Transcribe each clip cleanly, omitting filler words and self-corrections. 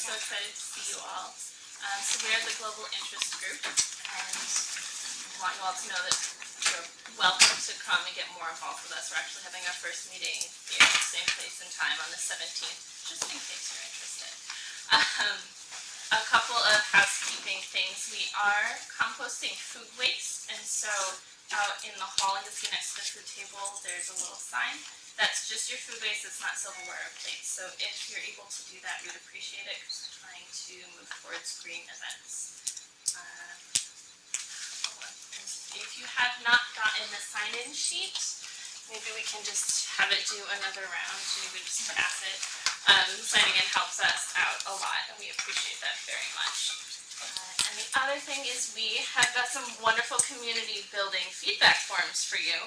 so excited to see you all. So we are the Global Interest Group, and we want you all to know that you're welcome to come and get more involved with us. We're actually having our first meeting here at the same place and time on the 17th, just in case you're interested. A couple of housekeeping things. We are composting food waste, and so out in the hall, you'll see next to the food table, there's a little sign. That's just your food waste, it's not silverware or plates. So if you're able to do that, we'd appreciate it, because we're trying to move towards green events. If you have not gotten the sign-in sheet, maybe we can just have it do another round. Maybe just pass it. Signing in helps us out a lot, and we appreciate that very much. And the other thing is we have got some wonderful community building feedback forms for you.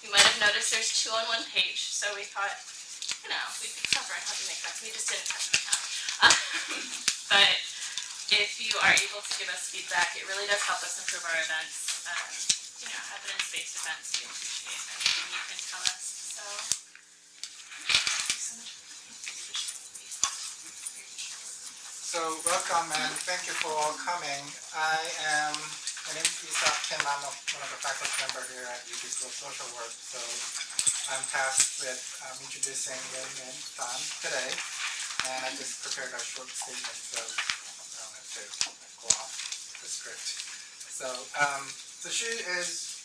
You might have noticed there's 2 on 1 page, so we thought, we'd be clever and help you make that. We just didn't touch them out. But if you are able to give us feedback, it really does help us improve our events. Evidence-based events, we appreciate anything you can tell us. So, thank you so much. So welcome and thank you for all coming. My name is Kim. I'm one of the faculty members here at UB School of Social Work. So I'm tasked with introducing Lynn and Thant today. And I just prepared a short statement, so I don't have to go off the script. So she is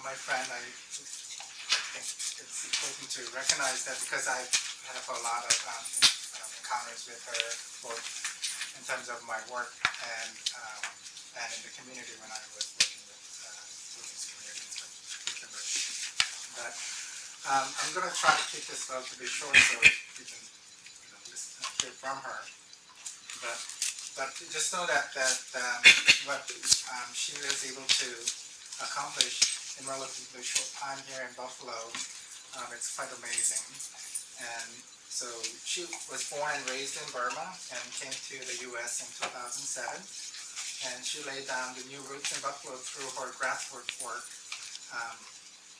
my friend. I think it's important to recognize that, because I have a lot of encounters with her, both in terms of my work and in the community when I was working with Burmese communities in particular. But I'm going to try to keep this relatively short so you can just hear from her. But just know that what she was able to accomplish in relatively short time here in Buffalo, it's quite amazing. And so she was born and raised in Burma and came to the U.S. in 2007. And she laid down the new roots in Buffalo through her grassroots work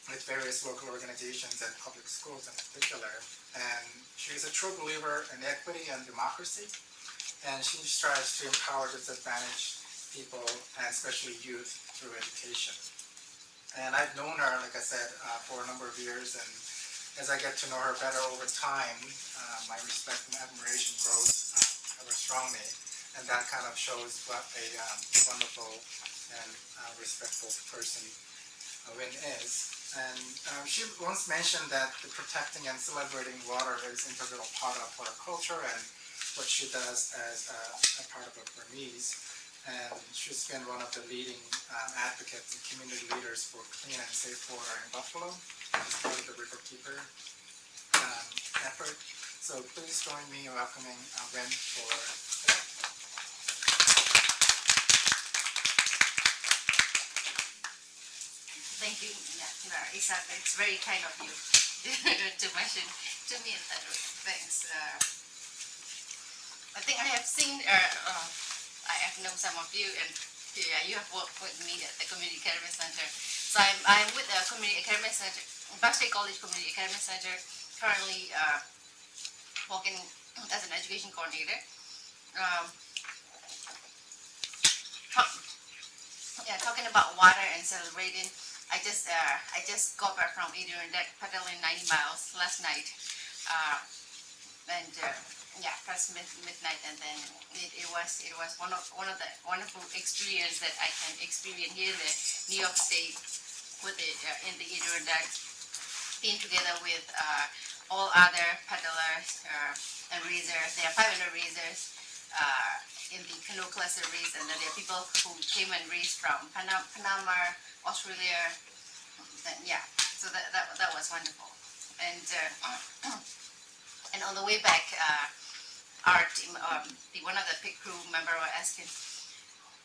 with various local organizations and public schools in particular. And she's a true believer in equity and democracy. And she strives to empower disadvantaged people, and especially youth, through education. And I've known her, like I said, for a number of years, and as I get to know her better over time, my respect and admiration grows ever strongly, and that kind of shows what a wonderful and respectful person Lynn is. And she once mentioned that the protecting and celebrating water is an integral part of her culture and what she does as a part of a Burmese. And she's been one of the leading advocates and community leaders for clean and safe water in Buffalo as part of the Riverkeeper effort. So please join me in welcoming Lynn for today. Thank you, Isaac. It's very kind of you to mention to me in that way. Thanks. I think I have seen, I have known some of you, and you have worked with me at the Community Academy Center. So I'm with the Community Academy Center, Baldy College Community Academy Center, currently working as an education coordinator. Talking about water and celebrating. I just got back from Adirondack, paddling 90 miles last night, past midnight, and then it was one of the wonderful experience that I can experience here in the New York State with it in the Adirondack, being together with all other paddlers and raisers. There are 500 raisers in the canoe cluster race, and then there are people who came and raced from Panama, Australia. So that was wonderful. And and on the way back, our team, one of the pit crew member was asking,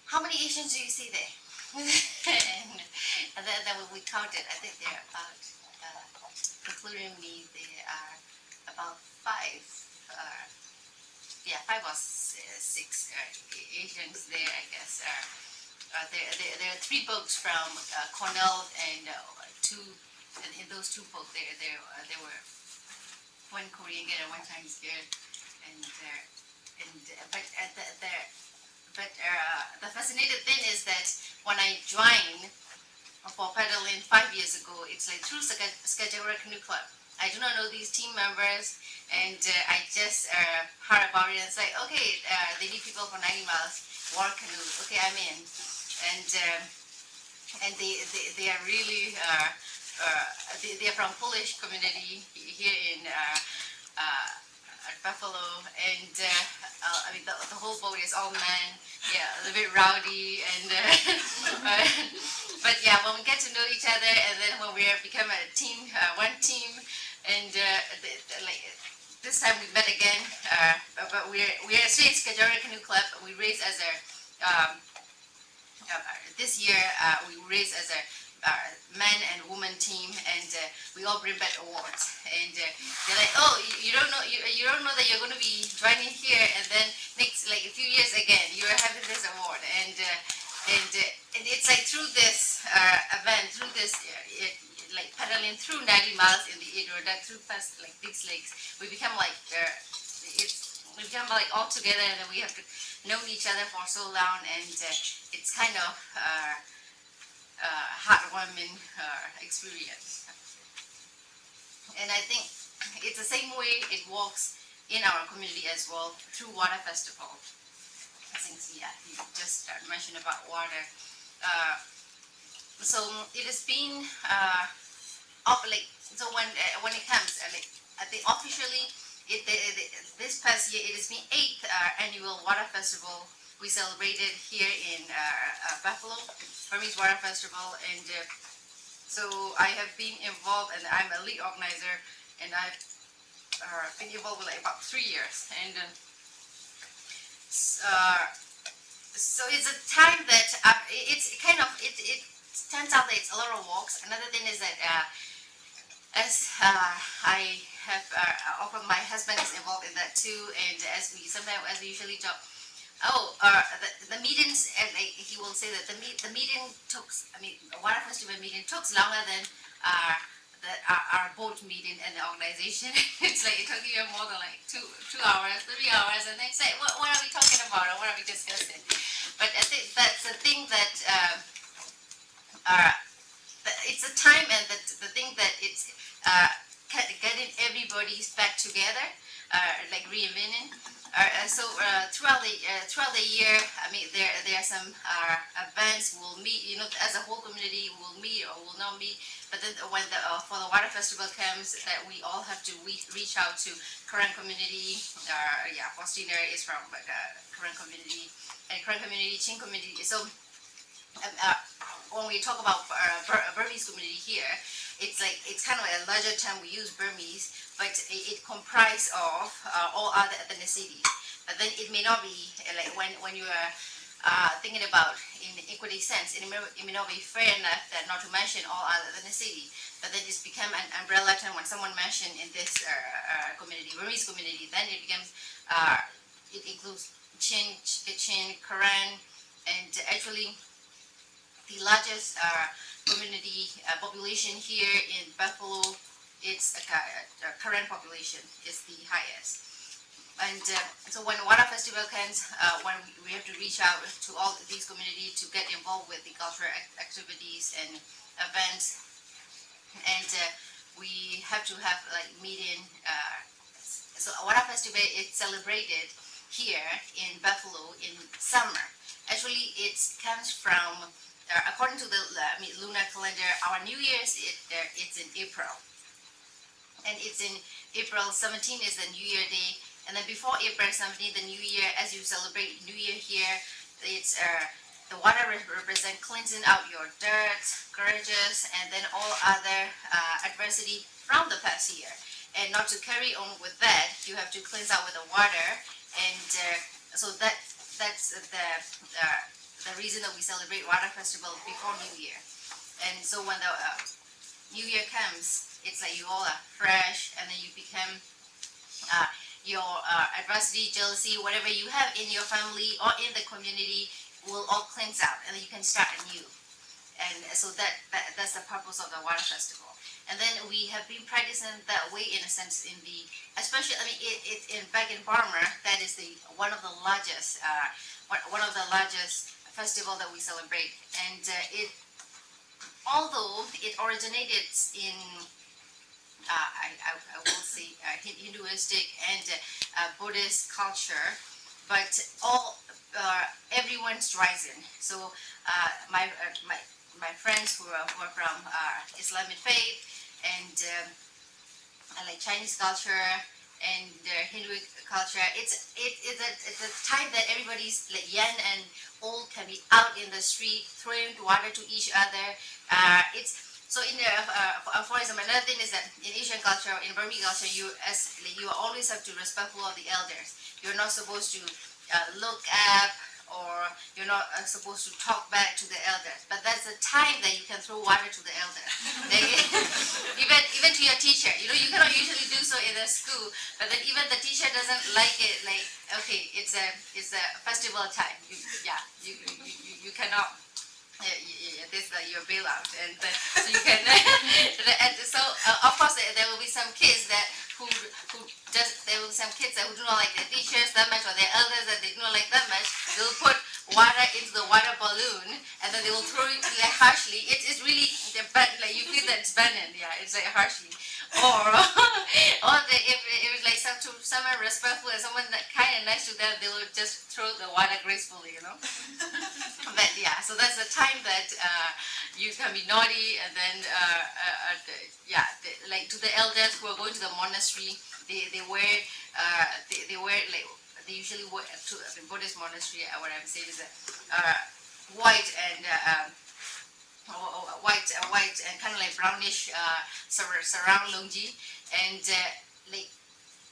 "How many Asians do you see there?" and then we counted. I think there are about, including me, there are about 5. 5 or 6 Asians there, I guess. There are 3 boats from Cornell, and 2. And in those 2 boats, there were one Korean girl and one Chinese girl, and the fascinating thing is that when I joined for paddling 5 years ago, it's like through Skagera Canoe Club. I do not know these team members, and I just heard about it and it's like, okay, they need people for 90 miles, water canoe. Okay, I'm in, and they are really they are from Polish community here in at Buffalo, and I mean the whole boat is all men, yeah, a little bit rowdy, and but yeah, when we get to know each other, and then when we have become a team, one team, and like this time we met again, but we're a straight Skagera Canoe Club. We raise as a this year we raise as a man and woman team, and we all bring back awards. And they're like, oh, you don't know, you don't know that you're going to be joining here, and then next, like a few years again, you're having this award. And it's like through this event, through this like paddling through 90 miles in the Adirondack, through past like these lakes, we become like we become like all together, and then we have to know each other for so long, and it's kind of heartwarming experience. And I think it's the same way it works in our community as well through Water Festival. Since yeah, you just mentioned about water. So it has been like so when it comes like I think officially this past year it has been 8th annual Water Festival. We celebrated here in Buffalo, Burmese Water Festival, and so I have been involved, and I'm a lead organizer, and I've been involved with like about 3 years, and so it's a time that it's kind of it turns out that it's a lot of walks. Another thing is that as I have often my husband is involved in that too, and as we usually talk. The meetings, and he will say that the meeting took, I mean, a water festival meeting took longer than our board meeting and the organization. It's like it took even more than like 2 hours, 3 hours, and they say, what are we talking about, or what are we discussing? But I think that's the thing that it's a time, and the thing that it's getting everybody's back together, like reinventing. Throughout the year, I mean, there are some events we'll meet. You know, as a whole community, we'll meet or will not meet. But then when for the water festival comes, that we all have to reach out to current community. Faustina is from current community, and current community, Chin community. So when we talk about Burmese community here, it's kind of a larger term. We use Burmese, but it comprises of all other ethnicities. But then it may not be like when you are thinking about in equity sense, it may not be fair enough that not to mention all other ethnicities. But then it's become an umbrella term when someone mentioned in this community, Burmese community. Then it becomes it includes Chin, Karen, and actually the largest community population here in Buffalo, its current population is the highest. And so when Water Festival comes, when we have to reach out to all these communities to get involved with the cultural activities and events, and we have to have like meeting. So Water Festival is celebrated here in Buffalo in summer. Actually, it comes from according to the lunar calendar, our New Year's it's in April, and it's in April 17 is the New Year day, and then before April 17, the New Year, as you celebrate New Year here, it's the water represent cleansing out your dirt, scourges, and then all other adversity from the past year. And not to carry on with that, you have to cleanse out with the water, and so that's the reason that we celebrate Water Festival before New Year. And so when the New Year comes, it's like you all are fresh, and then you become your adversity, jealousy, whatever you have in your family or in the community will all cleanse out, and then you can start anew. and so that's the purpose of the water festival. And then we have been practicing that way in a sense especially it back in Burma, that is one of the largest festival that we celebrate, and although it originated in I will say Hinduistic and Buddhist culture, but everyone's rising. So my friends who are from Islamic faith and like Chinese culture and Hindu culture, it's a time that everybody's like young and old can be out in the street throwing water to each other. It's so in for example, another thing is that in Asian culture, in Burmese culture, you always have to be respectful of the elders. You're not supposed to look up, or you're not supposed to talk back to the elders. But that's the time that you can throw water to the elders. even to your teacher. You cannot usually do so in the school, but then even the teacher doesn't like it. Like, okay, it's a festival time. You cannot. This your bailout, and so you can. And so of course there will be some kids who there will be some kids who do not like their teachers that much, or their elders that they do not like that much. They will put water into the water balloon, and then they will throw it like harshly. It's really like you feel that it's burning. Yeah, it's like harshly. Or if it's like someone respectful and someone kind and nice to them, they will just throw the water gracefully, But yeah, so that's the time that you can be naughty, and then like to the elders who are going to the monastery, they usually wear to the Buddhist monastery. What I'm saying is that white and kind of like brownish surround lungi, and like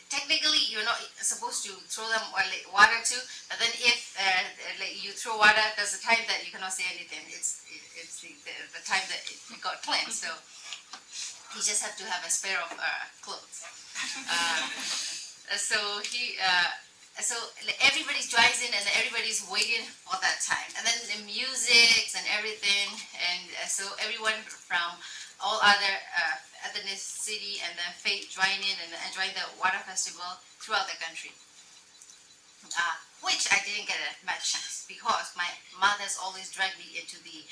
technically you're not supposed to throw them water to, but then if like you throw water, there's a time that you cannot say anything. It's the time that it got cleansed, so you just have to have a spare of clothes. So everybody's driving and everybody's waiting for that time, and then the music and everything, and so everyone from all other ethnicity and then faith join in and enjoy the water festival throughout the country. Which I didn't get much chance because my mother's always dragged me into the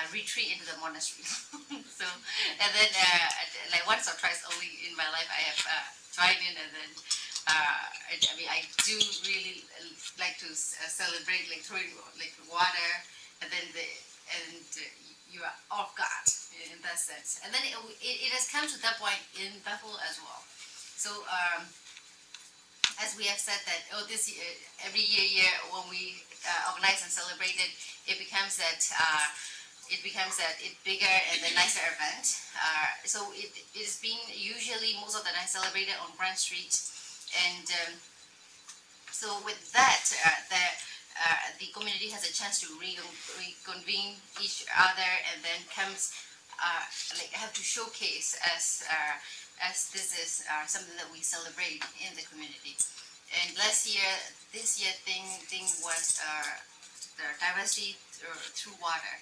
retreat into the monastery. So and then like once or twice only in my life I have joined in, and then I do really like to celebrate, like throwing like water, and then you are off guard in that sense. And then it has come to that point in Buffalo as well. So as we have said that this year, every year when we organize and celebrate it, it becomes that it's bigger and a nicer event. So it is being usually most of the time celebrated on Grand Street. And so with that, the community has a chance to reconvene each other, and then comes like have to showcase as this is something that we celebrate in the community. And this year thing was the diversity through water,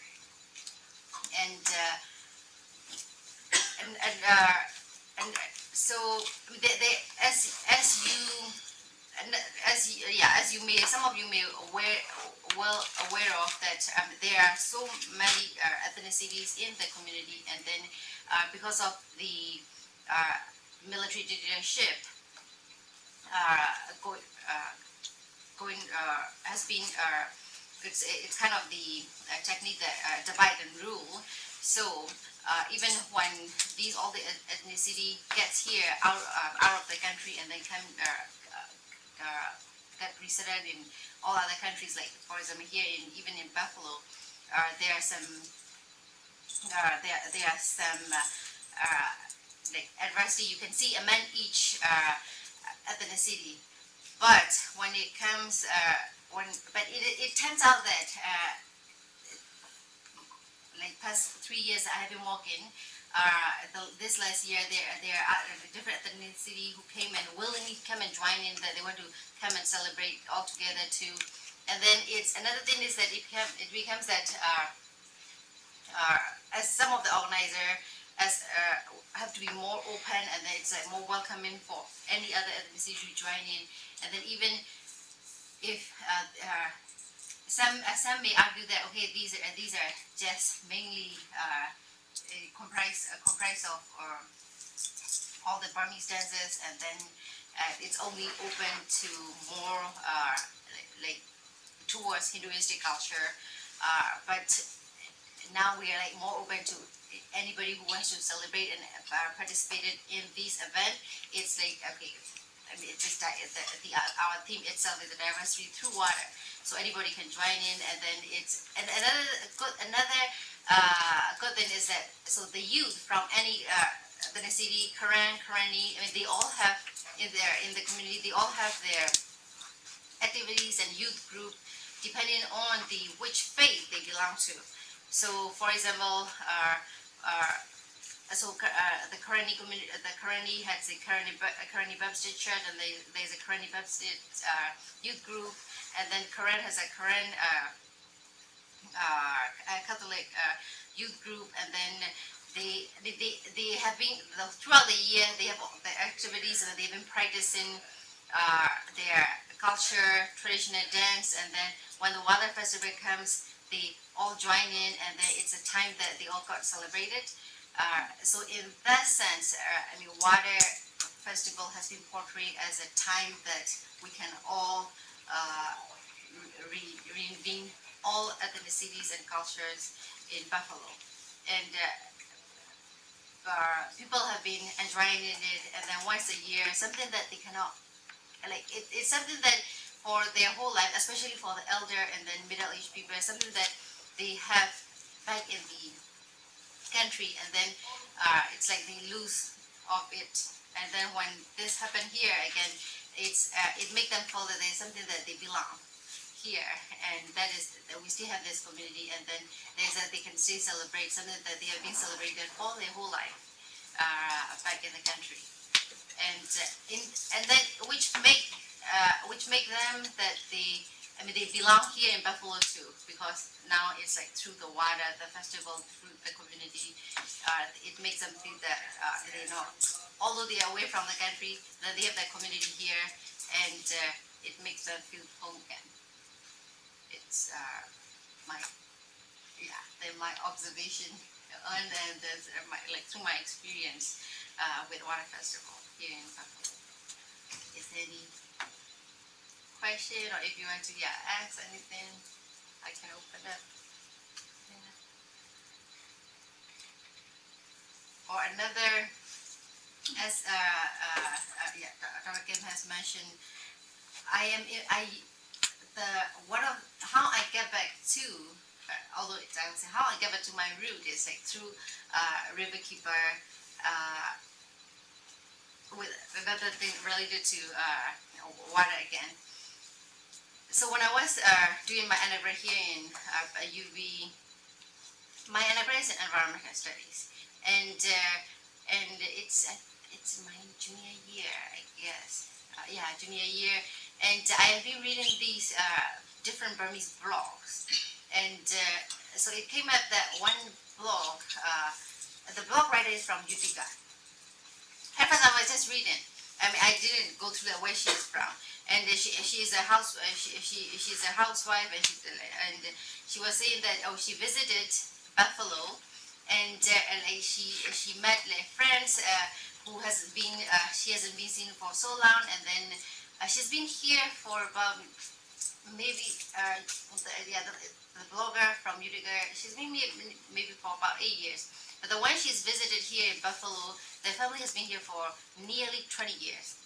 and so as you may, some of you may well aware of that there are so many ethnicities in the community, and then because of the military dictatorship has been it's kind of the technique that divide and rule. So even when all the ethnicity gets here out of the country and then come get resettled in all other countries, like for example here even in Buffalo, there are some like adversity you can see among each ethnicity. But when it comes it turns out that like past 3 years I have been walking. This last year, there are different ethnicity who came and willingly come and join in, that they want to come and celebrate all together too. And then it's another thing is that it becomes that as some of the organizer as have to be more open, and then it's like more welcoming for any other ethnicity to join in. And then even if some may argue that okay, these are just mainly comprised of all the Burmese dances, and then it's only open to more like towards Hinduistic culture, but now we are like more open to anybody who wants to celebrate and participated in this event. It's like okay, I mean, it's just our theme itself is the diversity through water, so anybody can join in. And then it's and another good thing is that so the youth from any ethnicity, Karen, Karani, I mean, they all have in the community, they all have their activities and youth group depending on which faith they belong to. So, for example, the Karani community, the Karani has a Karani Baptist church, and there's a Karani Baptist youth group, and then Karen has a Karen Catholic youth group, and then they have been throughout the year they have the activities, and they've been practicing their culture, traditional dance, and then when the water festival comes, they all join in, and then it's a time that they all got celebrated. So in that sense, I mean, water festival has been portrayed as a time that we can all reinvent all ethnicities and cultures in Buffalo, and people have been enjoying it, and then once a year, something that they cannot like. It's something that for their whole life, especially for the elder and then middle-aged people, something that they have back in the country, and then it's like they lose of it. And then when this happened here again, it make them feel that there's something that they belong here, and that is that we still have this community, and then there's that they can still celebrate something that they have been celebrated all their whole life back in the country, and then which make them that they belong here in Buffalo too, because now it's like through the water, the festival, through the community, it makes them think that they know, although they are away from the country, that they have that community here, and it makes them feel home again. It's my observation, and like through my experience with water festival here in Buffalo. Is there any question, or if you want to ask anything, I can open up. Or another, as Dr. Kim has mentioned, how I get back to, although it's, I would say how I get back to my root is like through Riverkeeper, with another thing related to water again. So when I was doing my undergrad here in UV, my undergrad is in environmental studies, and it's my junior year, I guess. Junior year, and I have been reading these different Burmese blogs, and so it came up that one blog, the blog writer is from Utica. At first, I was just reading. I mean, I didn't go through where she's from, and she's a she's a housewife, and she was saying that she visited Buffalo, and she met friends who she hasn't been seen for so long, and then she's been here for about maybe the blogger from Utica. She's been maybe for about 8 years. But the one she's visited here in Buffalo, the family has been here for nearly 20 years.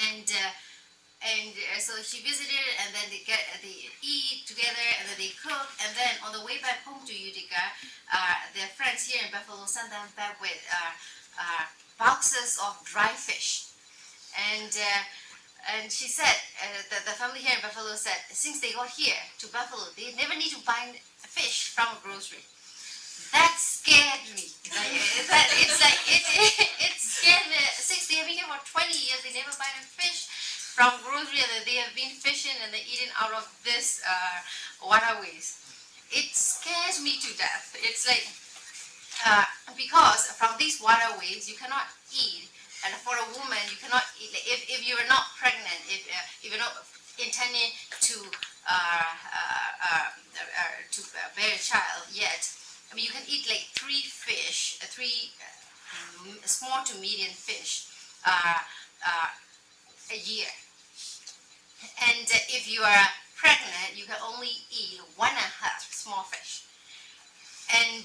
And so she visited, and then they eat together, and then they cook, and then on the way back home to Utica, their friends here in Buffalo sent them back with boxes of dry fish. And she said, the family here in Buffalo said, since they got here to Buffalo, they never need to buy fish from a grocery. That scared me. It scared me. Since they have been here for 20 years, they never buy a fish from grocery, and they have been fishing and they're eating out of this waterways. it scares me to death. It's like because from these waterways you cannot eat, and for a woman you cannot eat. Like, if you are not pregnant, if you're not intending to bear a child yet, I mean you can eat like three fish, three small to medium fish a year, and if you are pregnant you can only eat 1.5 small fish, and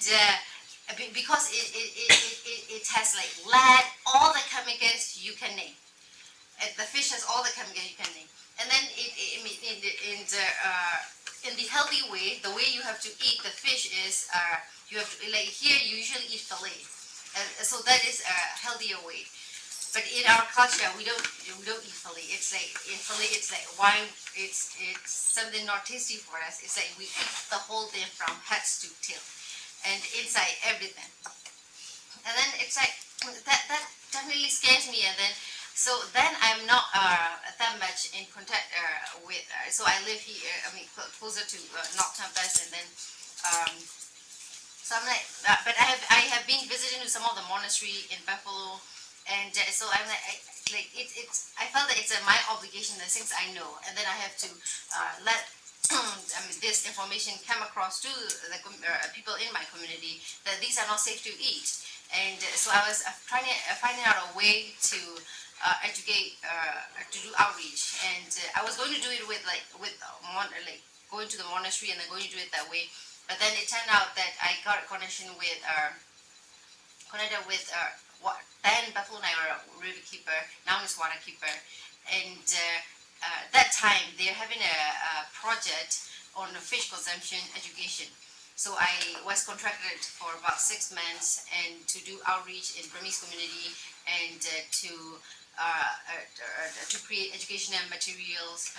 because it has like lead, all the chemicals you can name. The fish has all the chemicals you can name, and then in the healthy way, the way you have to eat the fish is you have to, like here you usually eat fillet, so that is a healthier way. But in our culture, we don't eat fillet. It's like in fillet, it's like why it's something not tasty for us. It's like we eat the whole thing from head to tail, and inside everything. And then it's like that definitely scares me. And then I'm not that much in contact with. So I live here. I mean closer to North Campus, and then. So I'm like, but I have been visiting to some of the monastery in Buffalo, and so I'm like, I felt that it's my obligation, the things I know, and then I have to let I mean, this information come across to the people in my community that these are not safe to eat, and so I was finding out a way to educate, to do outreach, and I was going to do it with going to the monastery and then going to do it that way. But then it turned out that I got a connection with then Buffalo Naira river keeper, now is water keeper, and that time they're having a project on fish consumption education. So I was contracted for about 6 months and to do outreach in Burmese community and to create educational materials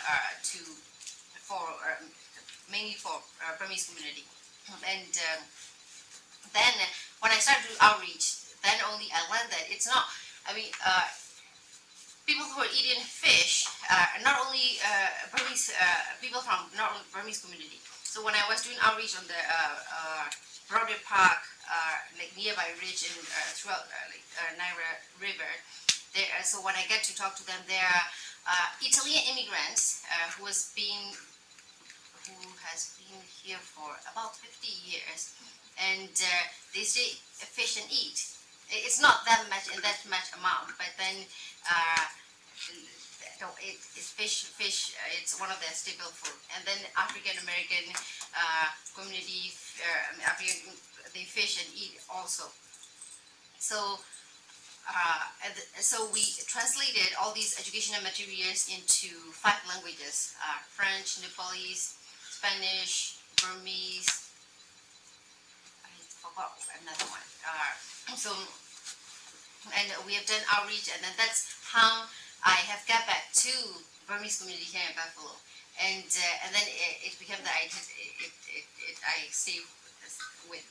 mainly for Burmese community. And then when I started to do outreach, then only I learned that it's not, I mean, people who are eating fish, not only Burmese, people from not only Burmese community. So when I was doing outreach on the Broadway Park, like nearby ridge and throughout Naira River, so when I get to talk to them, there are Italian immigrants who has been here for about 50 years, and they say fish and eat. It's not that much in that much amount, but then it's fish. It's one of their staple food. And then African American community, they fish and eat also. So. So we translated all these educational materials into 5 languages: French, Nepalese, Spanish, Burmese. I forgot another one. And we have done outreach, and then that's how I have got back to Burmese community here in Buffalo, and then it became that I stayed with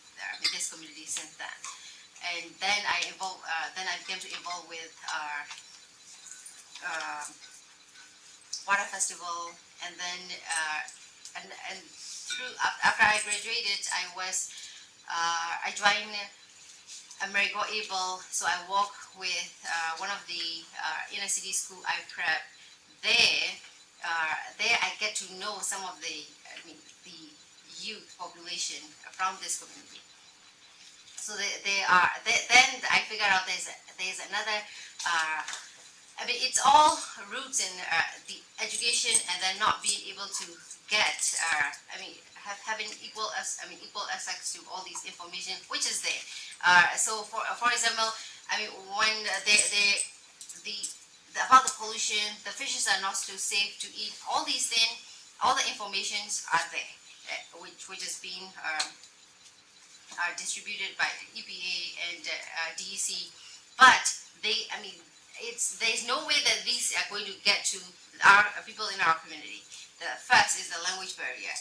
this community since then. And then then I began to involve with water festival, and then and after I graduated, I joined Amerigo Able. So I work with one of the inner city school I prep there. There I get to know some of the youth population from this community. So then I figured out there's another. It's all roots in the education, and then not being able to get. Having equal access to all these information, which is there. So for example, when about the pollution, the fishes are not so safe to eat. All these things, all the informations are there, which is being. Are distributed by the EPA and DEC, but there's no way that these are going to get to our people in our community. The first is the language barrier,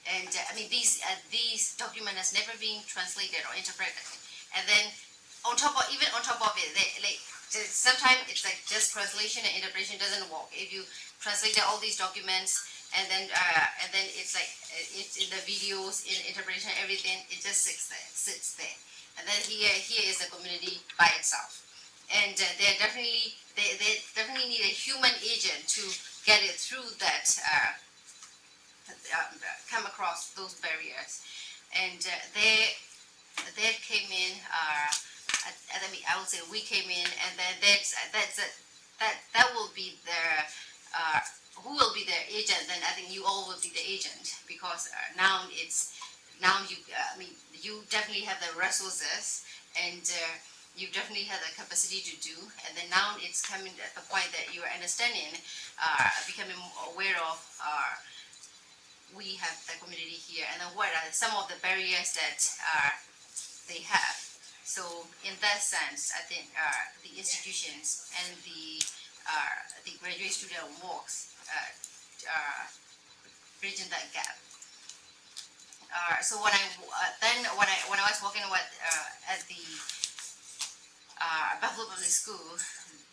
and these document has never been translated or interpreted, and then on top of it, sometimes it's like just translation and interpretation doesn't work. If you translated all these documents, and then it's like it's in the videos, in interpretation, everything. It just sits there, and then here is the community by itself, and they definitely need a human agent to get it through that, come across those barriers, and they came in. I mean, I would say we came in, and then that will be their. Who will be their agent? Then I think you all will be the agent, because now you. I mean, you definitely have the resources, and you definitely have the capacity to do. And then now it's coming at the point that you are understanding, becoming aware of. We have the community here, and then what are some of the barriers that they have. So in that sense, I think the institutions and the graduate student works bridging that gap. So when I was working with at the Buffalo Public School,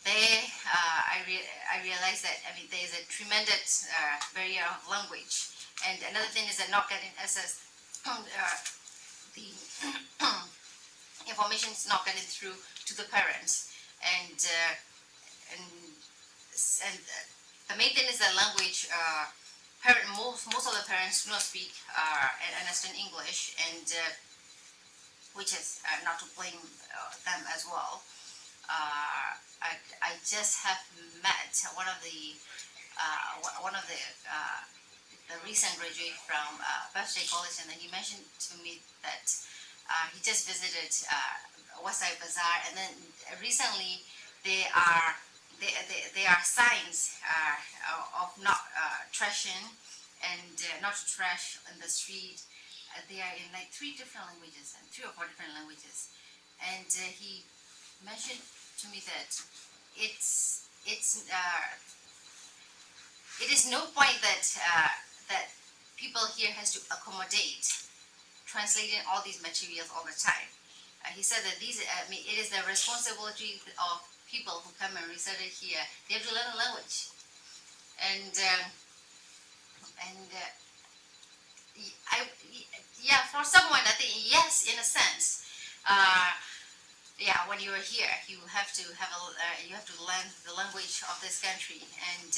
I realized that, I mean, there is a tremendous barrier of language, and another thing is that not getting access. The information is not getting through to the parents, and the main thing is that language. Most of the parents do not speak and understand English, and which is not to blame them as well. I just have met one of the recent graduate from Birthday College, and then he mentioned to me that he just visited Westside Bazaar, and then recently there are signs of not trashing and not to trash in the street. They are in like 3 different languages, and 3 or 4 different languages, and he mentioned to me that it is no point that people here has to accommodate translating all these materials all the time. He said that it is the responsibility of people who come and resettle here. They have to learn the language, and for someone, I think yes, in a sense. When you are here, you have to learn the language of this country, and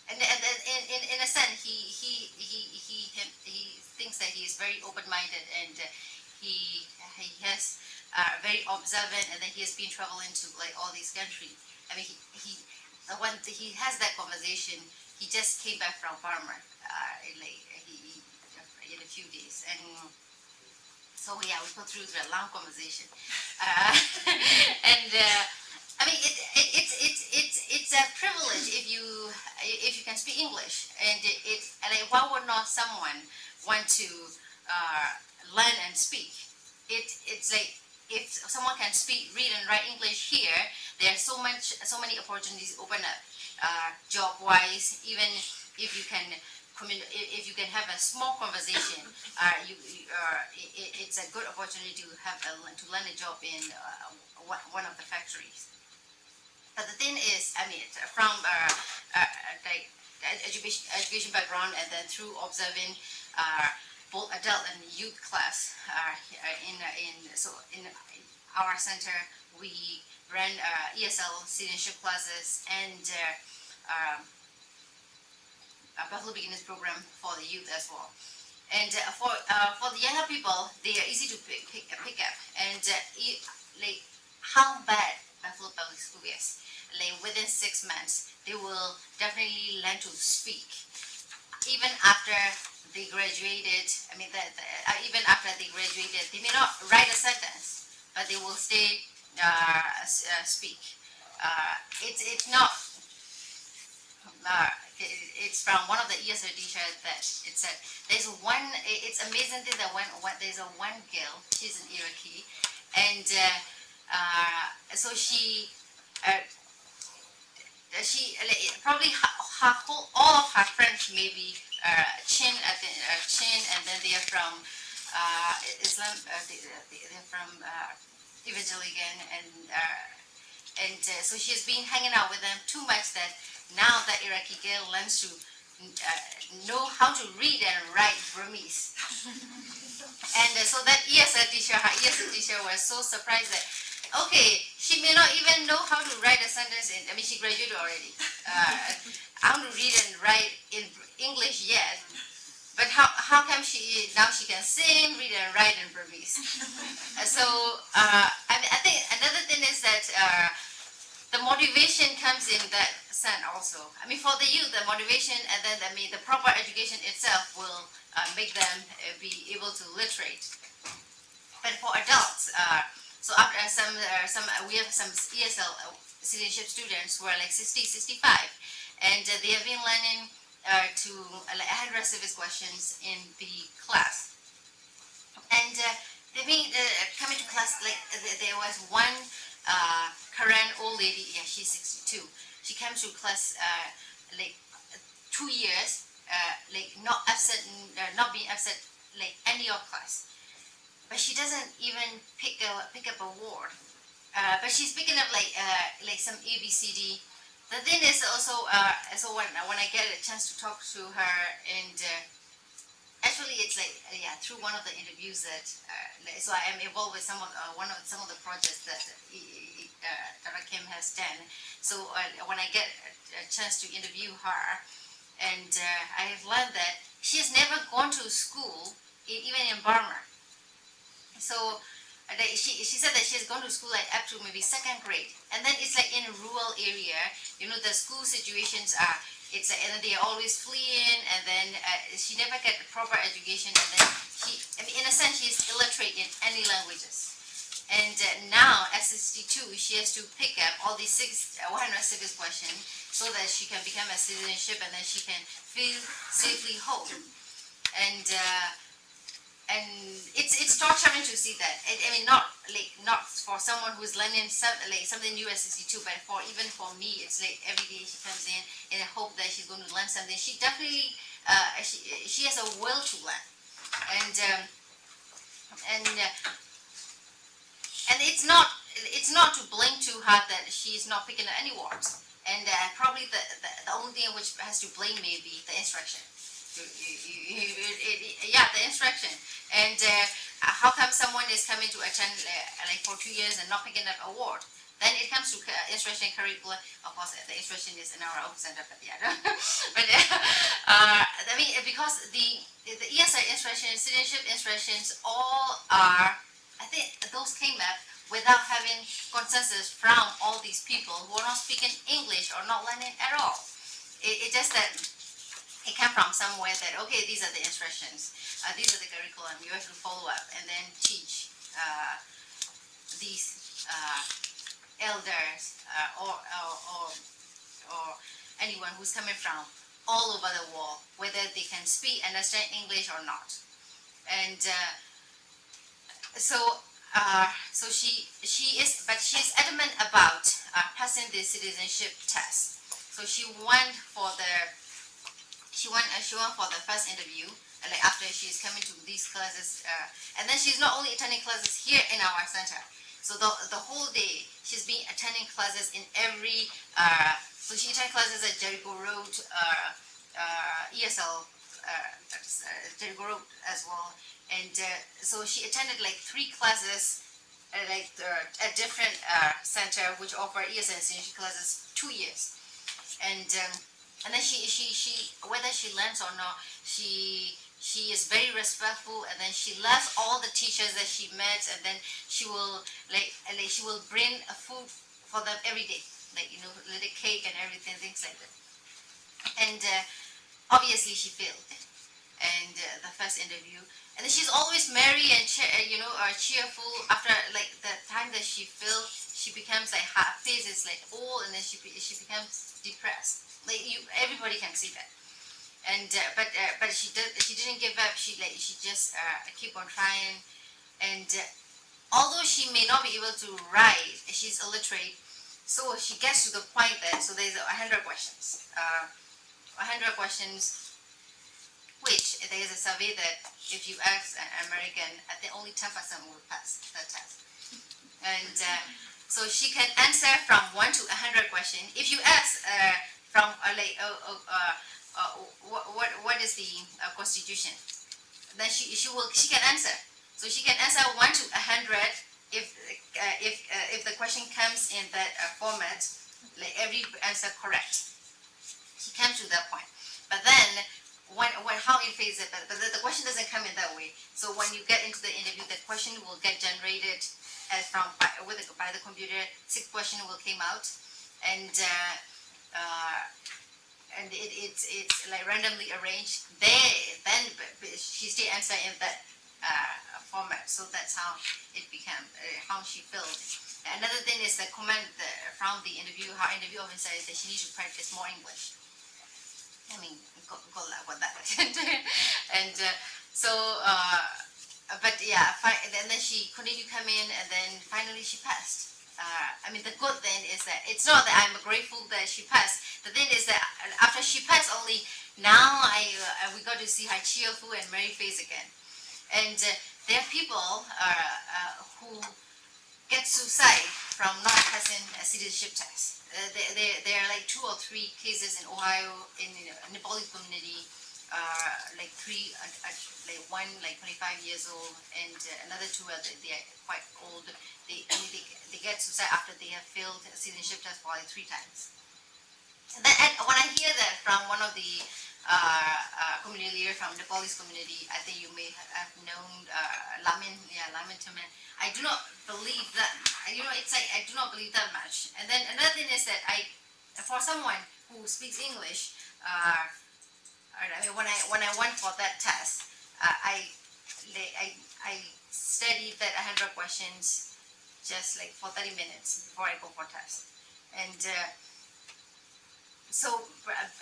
in a sense, he thinks that he is very open-minded, and he has very observant, and then he has been traveling to like all these countries. I mean, when he has that conversation, he just came back from Burma in a few days, and so we go through the long conversation, and I mean it's a privilege if you can speak English, and why would not someone want to learn and speak? It's like if someone can speak, read, and write English here, there are so many opportunities open up, job wise, even if you can have a small conversation, it's a good opportunity to learn a job in one of the factories. But the thing is, I mean, from education background, and then through observing both adult and youth class, in our center, we ran ESL citizenship classes and Buffalo Beginners program for the youth as well. And for the younger people, they are easy to pick up. And like how bad Buffalo Public School is, like within 6 months, they will definitely learn to speak. Even after they graduated, I mean, even after they graduated, they may not write a sentence, but they will still speak. It's not. It's from one of the ESL teachers that it said there's one. It's amazing thing that when there's one girl, she's an Iraqi, and so she probably all of her friends maybe Chin, and then they are from Islam. They're from Evangelican, and so she's been hanging out with them too much that now that Iraqi girl learns to know how to read and write Burmese. And so that ESL teacher was so surprised that, okay, she may not even know how to write a sentence she graduated already. How to read and write in English yet, but how come now she can sing, read and write in Burmese? I think another thing is that the motivation comes in that sense also. For the youth, the motivation and then the proper education itself will make them be able to literate. But for adults, so after we have some ESL citizenship students who are like 60, 65, and they have been learning to handle civics questions in the class. And they've been coming to class, there was one Korean old lady, she's 62. She came to class 2 years, not absent, not being absent any of class. But she doesn't even pick up a word. But she's picking up some ABCD. The thing is also, so when I get a chance to talk to her, and actually it's through one of the interviews that, so I am involved with some of the projects that Dr. Kim has done. So when I get a chance to interview her, and I have learned that she has never gone to school, even in Burma. So she said that she has gone to school up to maybe 2nd grade, and then it's in a rural area. The school situations are and then they are always fleeing, and then she never get the proper education, and then in a sense she's illiterate in any languages. And now at 62 she has to pick up all these 100 civics questions so that she can become a citizenship, and then she can feel safely home. And it's torturing to see that. Not for someone who's learning something new at 62, but even for me, it's every day she comes in a hope that she's going to learn something. She definitely she has a will to learn, and it's not to blame to her that she's not picking up any words, and probably the only thing which has to blame maybe the instruction. The instruction. And how come someone is coming to attend for 2 years and not picking up a word? Then it comes to instruction curriculum. Of course, the instruction is in our own center, but but because the ESI instructions, citizenship instructions, all are, I think those came up without having consensus from all these people who are not speaking English or not learning at all. It's just that it came from somewhere that, okay, these are the instructions, these are the curriculum, you have to follow up and then teach these elders or anyone who's coming from all over the world, whether they can speak, understand English or not. And so she's adamant about passing the citizenship test. So she went for the first interview, after she's coming to these classes, and then she's not only attending classes here in our center. So the whole day she's been attending classes in every. So she attended classes at Jericho Road, ESL, Jericho Road as well, and so she attended 3 classes at different center which offer ESL citizenship classes 2 years, and then she whether she learns or not, she is very respectful, and then she loves all the teachers that she met, and then she will she will bring a food for them every day, little cake and everything, things like that. And obviously she failed, and the first interview, and then she's always merry and cheerful. After the time that she failed, she becomes her face is old, and then she becomes depressed. Everybody can see that, and but she didn't give up. She just keep on trying, and although she may not be able to write, she's illiterate. So she gets to the point that there's 100 questions, 100 questions, which there is a survey that if you ask an American, I think only 10% will pass the test, and so she can answer from 1 to 100 questions. If you ask from what is the constitution. Then she can answer. So she can answer 1 to 100 if the question comes in that format, like every answer correct. She comes to that point. But then when how it phases it, but the question doesn't come in that way. So when you get into the interview, the question will get generated by the computer. 6 question will came out, and it's like randomly arranged. Then she still answer in that format. So that's how it became how she filled. Another thing is the comment from the interview. How interview officer is that she needs to practice more English. I mean, good luck with that. And but yeah, and then she continued coming, and then finally she passed. I mean, the good thing is that it's not that I'm grateful that she passed. The thing is that after she passed, only now we got to see her cheerful and merry face again. And there are people who get suicide from not passing a citizenship test. There are like 2 or 3 cases in Ohio in the Nepali community. Like 3, like one like 25 years old, and another 2 they are quite old. They get suicide after they have failed a citizenship test for like 3 times. And then when I hear that from one of the community leader from the Nepalese community, I think you may have known Lamin Tumen. I do not believe that. It's like I do not believe that much. And then another thing is that for someone who speaks English, I mean, when I went for that test, I studied that 100 questions just like for 30 minutes before I go for test. And so,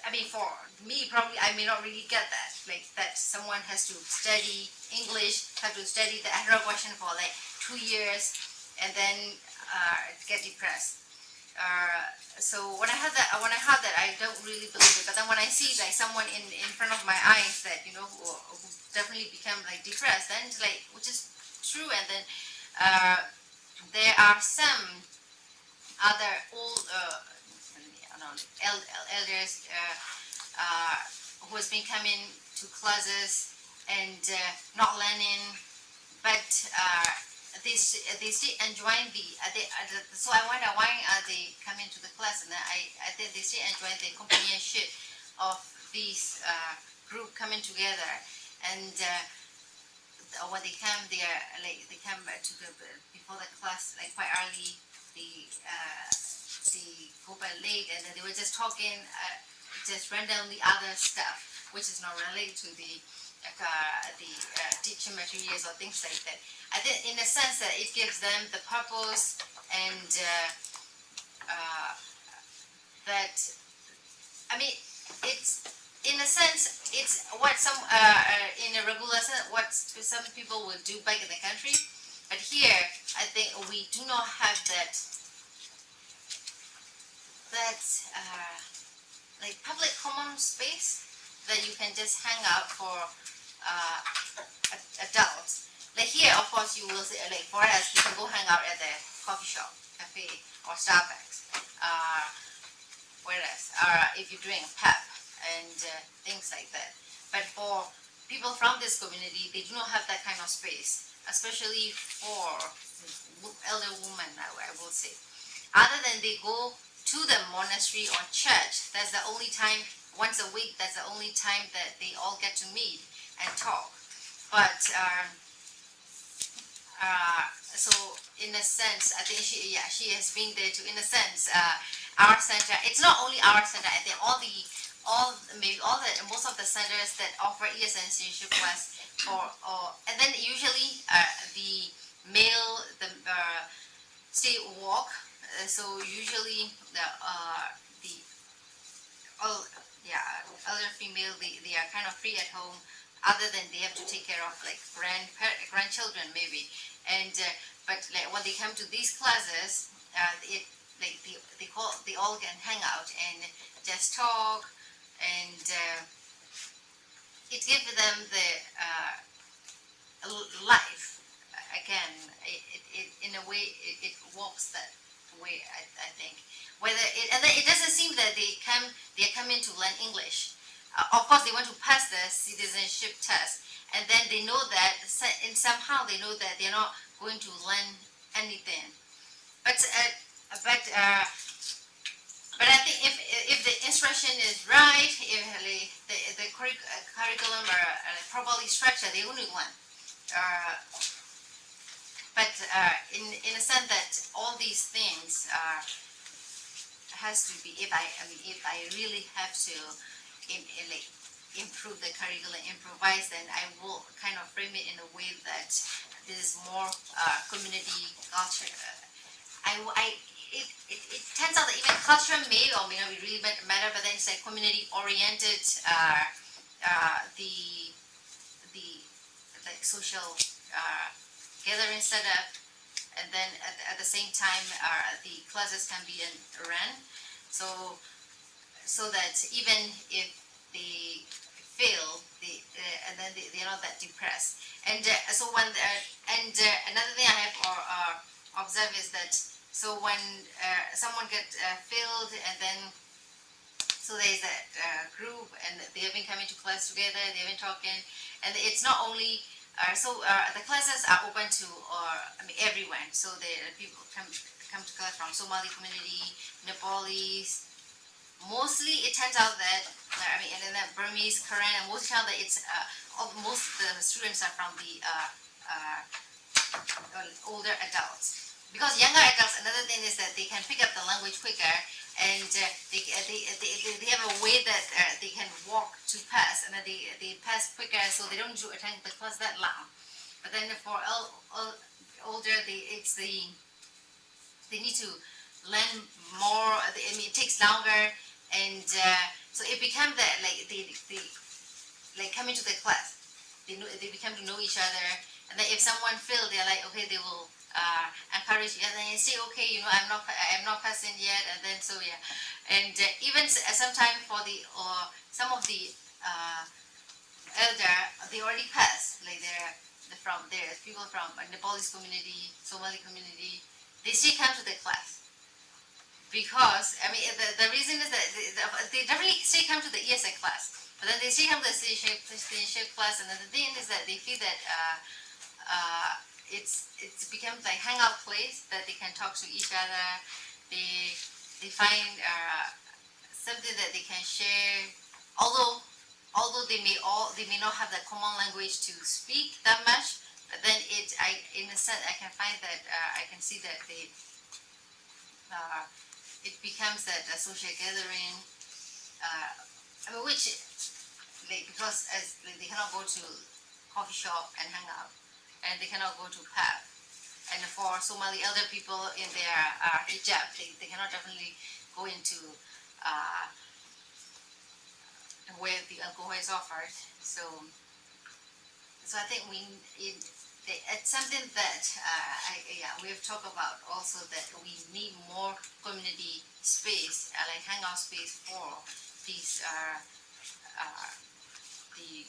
I mean, for me, probably I may not really get that. Like that someone has to study English, have to study the 100 question for like 2 years, and then get depressed. So when I heard that, I don't really believe it. But then when I see like someone in front of my eyes that who definitely become like depressed, then it's like, which is true. And then there are some other old elders who has been coming to classes and not learning, but they still enjoying so I wonder why are they coming to the class, and I think they still enjoy the companionship of these group coming together. And when they come, they come to before the class like quite early. They go by late, and then they were just talking just randomly other stuff which is not related to the teaching materials or things like that. I think in a sense that it gives them the purpose, and that I mean it's in a sense it's what some in a regular sense what some people would do back in the country, but here I think we do not have that like public common space that you can just hang out for adults. Like here, of course, you will see, like for us, you can go hang out at the coffee shop, cafe, or Starbucks. Whereas, if you drink pep and things like that. But for people from this community, they do not have that kind of space, especially for elder women, I will say. Other than they go to the monastery or church, that's the only time, once a week, that's the only time that they all get to meet and talk. But so in a sense, I think she has been there too. In a sense, our center, it's not only our center, I think most of the centers that offer ESN citizenship class and then usually the male stay walk. So usually the elder female, they are kind of free at home, other than they have to take care of like grandchildren maybe. And but like when they come to these classes, they all can hang out and just talk, and it gives them the life again. It in a way it walks that way. I think whether it doesn't seem that they they're coming to learn English. Of course, they want to pass the citizenship test, and then they know that, and somehow they know that they're not going to learn anything. But I think if the instruction is right, if the curriculum are properly structured, they only learn. But in a sense that all these things has to be, if I really have to improve the curriculum, improvise, then I will kind of frame it in a way that this is more community culture. It turns out that even culture may or may not be really matter, but then it's like community oriented, the like social gathering setup, and then at the same time the classes can be run, so that even if they fail, and then they're not that depressed. And so when and another thing I have observed is that, so when someone gets failed, and then so there's that group, and they have been coming to class together, they've been talking, and it's not only the classes are open to everyone. So the people come to class from Somali community, Nepalese. Mostly, it turns out that and then Burmese, Korean, and most turns out that it's most of the students are from the older adults. Because younger adults, another thing is that they can pick up the language quicker, and they have a way that they can walk to pass, and then they pass quicker, so they don't attend the class that long. But then for older, they need to learn more. It takes longer, and so it becomes that they come into the class, they become to know each other, and then if someone fails, they're like, okay, they will encourage you, and then you say, okay, I'm not passing yet, and then so yeah, and even sometimes for the some of the elder, they already passed, like they're people from Nepalese community, Somali community, they still come to the class. Because the reason is that they definitely still come to the ESA class, but then they still come to the citizenship class, and then the thing is that they feel that it's become like hangout place that they can talk to each other. They find something that they can share, although they may not have the common language to speak that much, but then in a sense I can find that I can see that it becomes that a social gathering, which because as they cannot go to coffee shop and hang out, and they cannot go to pub, and for Somali elder people in their hijab, they cannot definitely go into where the alcohol is offered. So I think it's something that we have talked about also, that we need more community space, like hangout space for these the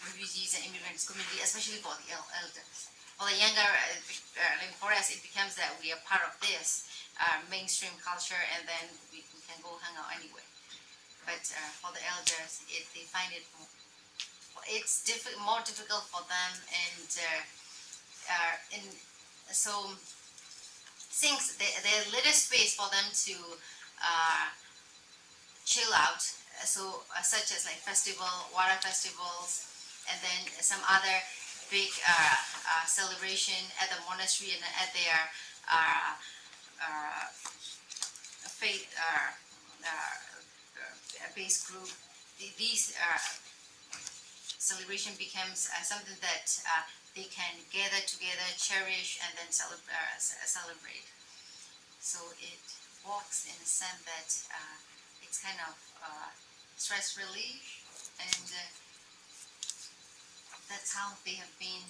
refugees and immigrants community, especially for the elders. For the younger, for us, it becomes that we are part of this mainstream culture, and then we can go hang out anywhere. But for the elders, they find it it's more difficult for them, and so since there's little space for them to chill out, so such as like water festivals, and then some other big celebration at the monastery and at their faith based group. These celebration becomes something that they can gather together, cherish, and then celebrate. So it works in the sense that it's kind of stress relief, and that's how they have been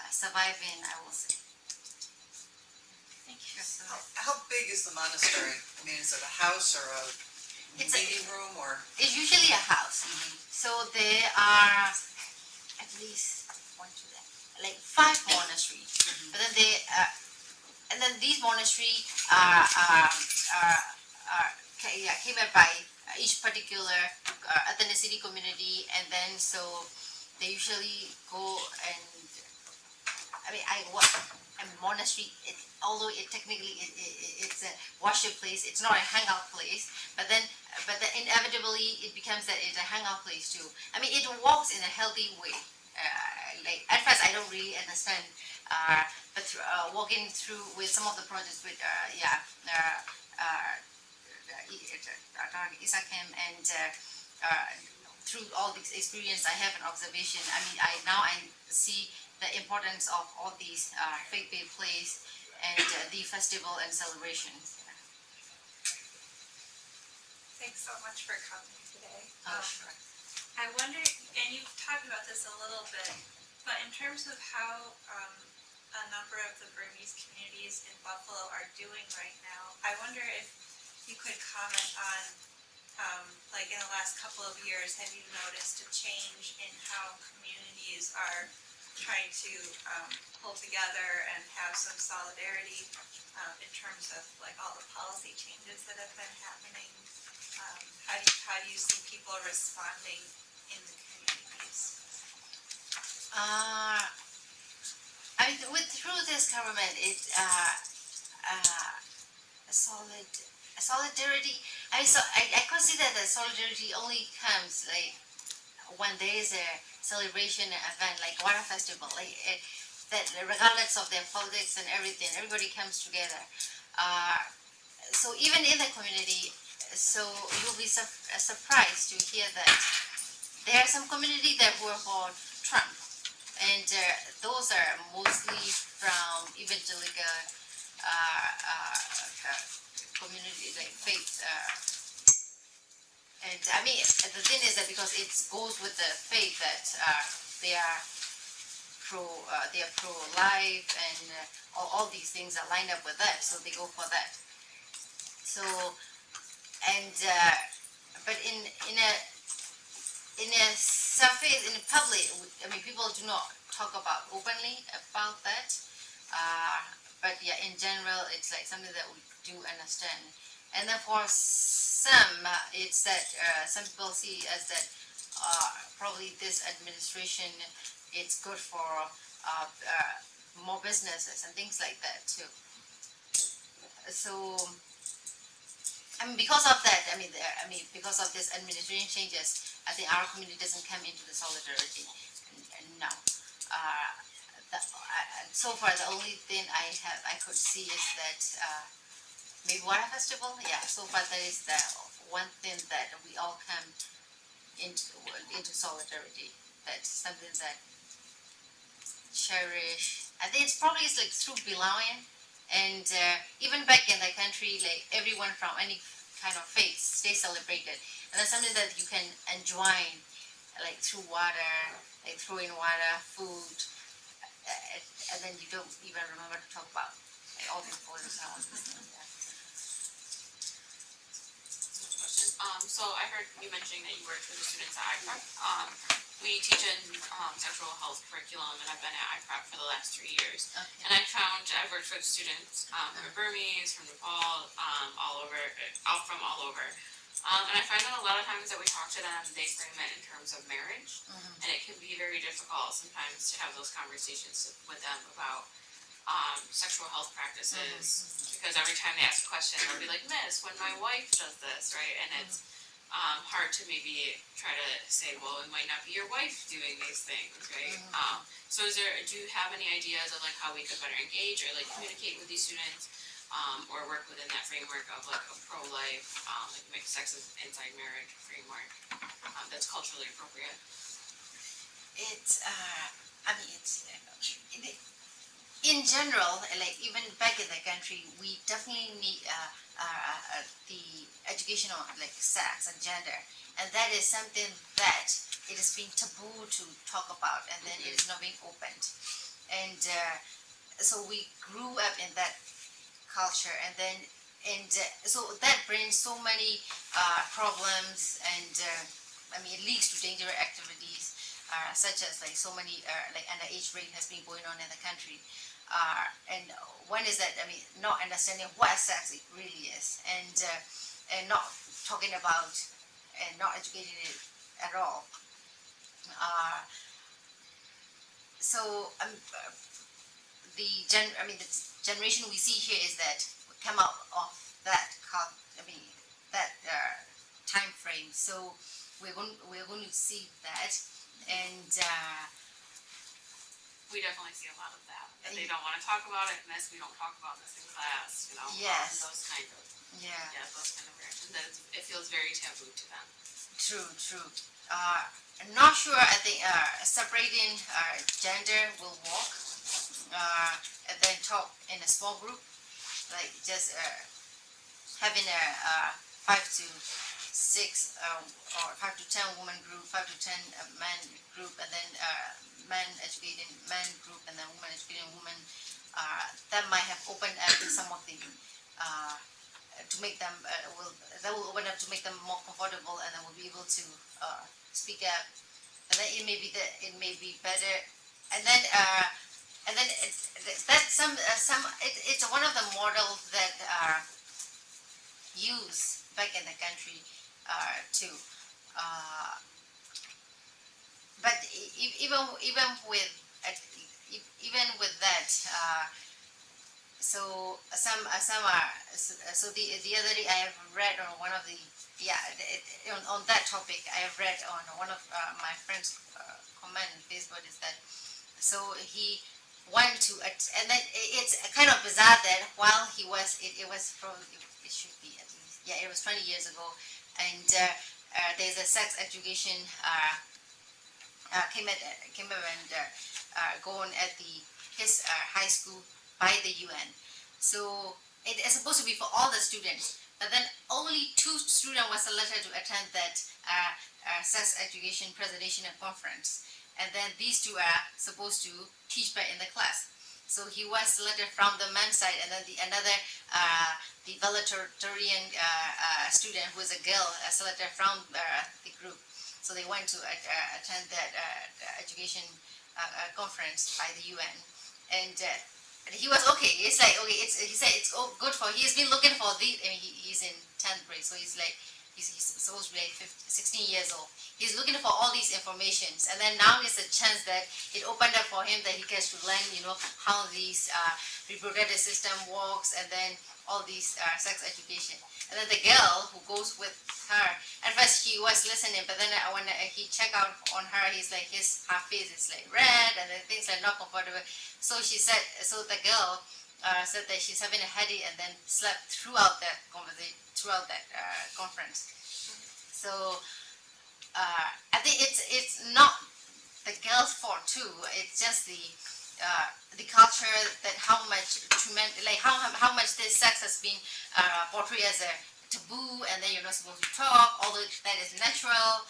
surviving, I will say. Thank you. So How big is the monastery? I mean, is it a house or a meeting room, or? it's usually a house. So there are at least 5 monasteries, but then these monasteries are came up by each particular ethnicity community, and then so they usually go and a monastery. Although technically it's a worship place, it's not a hangout place. But then inevitably it becomes that it's a hangout place too. It works in a healthy way. Like at first I don't really understand, but walking through with some of the projects with Isakem and through all this experience, I have an observation. I see the importance of all these faith-based plays and the festival and celebrations. Thanks so much for coming today. Sure. I wonder, and you've talked about this a little bit, but in terms of how a number of the Burmese communities in Buffalo are doing right now, I wonder if you could comment on, like in the last couple of years, have you noticed a change in how communities are trying to pull together and have some solidarity in terms of like all the policy changes that have been happening? How do you see people responding in the communities? Through this government, solidarity. I consider that solidarity only comes like when there is a celebration event like water festival, that regardless of their politics and everything, everybody comes together. So even in the community, so you'll be surprised to hear that there are some community that were for Trump, and those are mostly from evangelical community, like faith. And the thing is that because it goes with the faith that they are pro-life, and all these things are lined up with that, so they go for that. So and but in a surface, in public, people do not talk about openly about that. But yeah, in general, it's like something that we do understand. And then for some, it's that some people see as that probably this administration, it's good for more businesses and things like that too. So because of that, because of this administration changes, I think our community doesn't come into the solidarity. No. So far, the only thing I could see is that maybe water festival. Yeah. So far, that is the one thing that we all come into solidarity. That's something that cherish. I think it's probably like through belonging, and even back in the country, like everyone from any kind of faith stay celebrated, and that's something that you can enjoy, like through water, like throwing water, food, and then you don't even remember to talk about like all the important sounds. So I heard you mentioning that you worked with the students at IPREP. We teach in sexual health curriculum, and I've been at IPREP for the last 3 years. Okay. And I've worked with students who are Burmese, from Nepal, from all over. And I find that a lot of times that we talk to them, they frame it in terms of marriage, and it can be very difficult sometimes to have those conversations with them about sexual health practices, because every time they ask a question, they'll be like, "Miss, when my wife does this," right? And it's hard to maybe try to say, well, it might not be your wife doing these things, right? So do you have any ideas of like how we could better engage or like communicate with these students, or work within that framework of like a pro-life, like mixed sex inside marriage framework that's culturally appropriate? In general, like even back in the country, we definitely need the education on like sex and gender, and that is something that it has been taboo to talk about, and then it is not being opened, and so we grew up in that culture, and so that brings so many problems, and it leads to dangerous activities, such as like so many like underage rape has been going on in the country. And one is that not understanding what sex it really is, and not talking about and not educated at all. Uh, so the generation we see here is that come out of that that time frame. So we're going to see that, and We definitely see a lot of that. That they don't want to talk about it, and this we don't talk about this in class. You know, Yes. those kind of those kind of reactions. That it feels very taboo to them. True. I'm not sure. I think separating gender will work, and then talk in a small group, like just having a 5 to 6 or 5 to 10 woman group, 5 to 10 man group, and then men educating men group, and then women educating women. That might have opened up some of the to make them that will open up to make them more comfortable, and then will be able to speak up, and then it may be better, and then it's one of the models that are used back in the country too. But even with that. So some are so the other day I have read on one of the on that topic I have read on one of my friends' comment on Facebook is that so he went to and then it's kind of bizarre that while he was it was probably it should be at least it was 20 years ago, and there's a sex education came up and going at his high school by the UN. So it is supposed to be for all the students, but then only 2 students were selected to attend that sex education presentation and conference, and then these 2 are supposed to teach back in the class. So he was selected from the men's side, and then the valedictorian student, who is a girl, selected from the group. So they went to attend that education conference by the UN, and he was okay. It's like okay. He said it's good for. He's been looking for the. I mean, he's in 10th grade, so he's like he's supposed to be like 16 years old. He's looking for all these informations, and then now is a chance that it opened up for him that he gets to learn, how these reproductive system works, and then all these sex education. And then the girl who goes with her, at first he was listening, but then when he checked out on her, he's like her face is like red, and then things are not comfortable. So the girl said that she's having a headache, and then slept throughout that conversation, throughout that conference. So I think it's not the girl's fault too. It's just the culture that how much this sex has been portrayed as a taboo, and then you're not supposed to talk, although that is natural.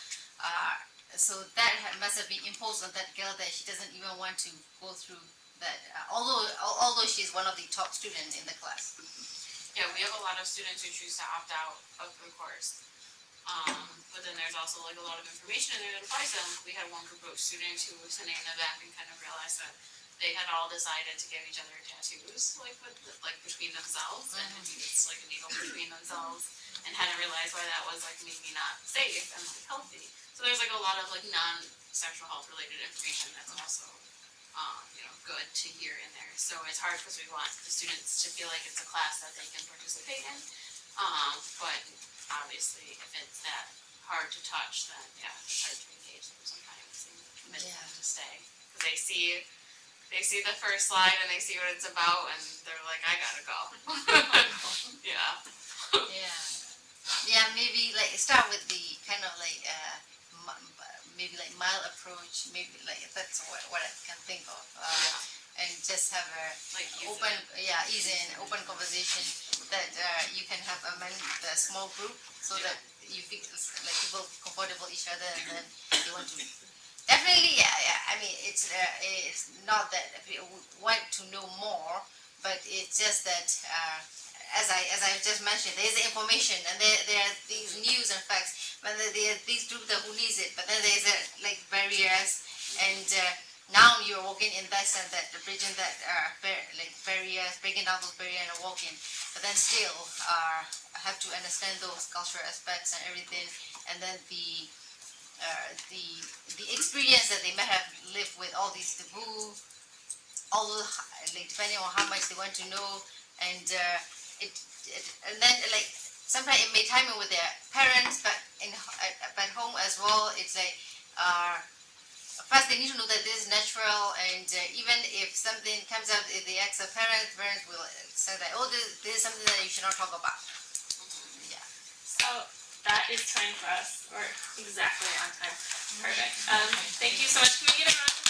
So that must have been imposed on that girl that she doesn't even want to go through that. Although she's one of the top students in the class. Yeah, we have a lot of students who choose to opt out of the course. But then there's also like a lot of information in there that applies to them. We had one group of students who were sitting in the back and kind of realized that they had all decided to give each other tattoos, like between themselves, and it's like a needle between themselves, and hadn't realized why that was like maybe not safe and like healthy. So there's like a lot of like non-sexual health related information that's also good to hear in there. So it's hard because we want the students to feel like it's a class that they can participate in. But obviously if it's that hard to touch, then it's hard to engage them sometimes and convince them to stay. Because they see the first slide and they see what it's about, and they're like, I gotta go. Maybe like start with the kind of like maybe like mild approach, maybe like that's what I can think of, and just have a like easy and open conversation that you can have a small group so that you feel like people comfortable each other, and then you want to definitely I mean it's not that we want to know more, but it's just that as I just mentioned, there is information, and there are these news and facts, but there are these groups who needs it, but then there is like barriers, and now you're walking in that sense, that bridging that like barriers, breaking down those barriers and walking. but then still have to understand those cultural aspects and everything, and then the experience that they might have lived with all these taboo, all the, like depending on how much they want to know, and and then like sometimes it may time in with their parents, but at home as well, it's like first they need to know that this is natural, and even if something comes up, if they ask a parent will say that, oh, this is something that you should not talk about. Yeah. So that is time for us. We're exactly on time. Perfect. Thank you so much. Can we get a round of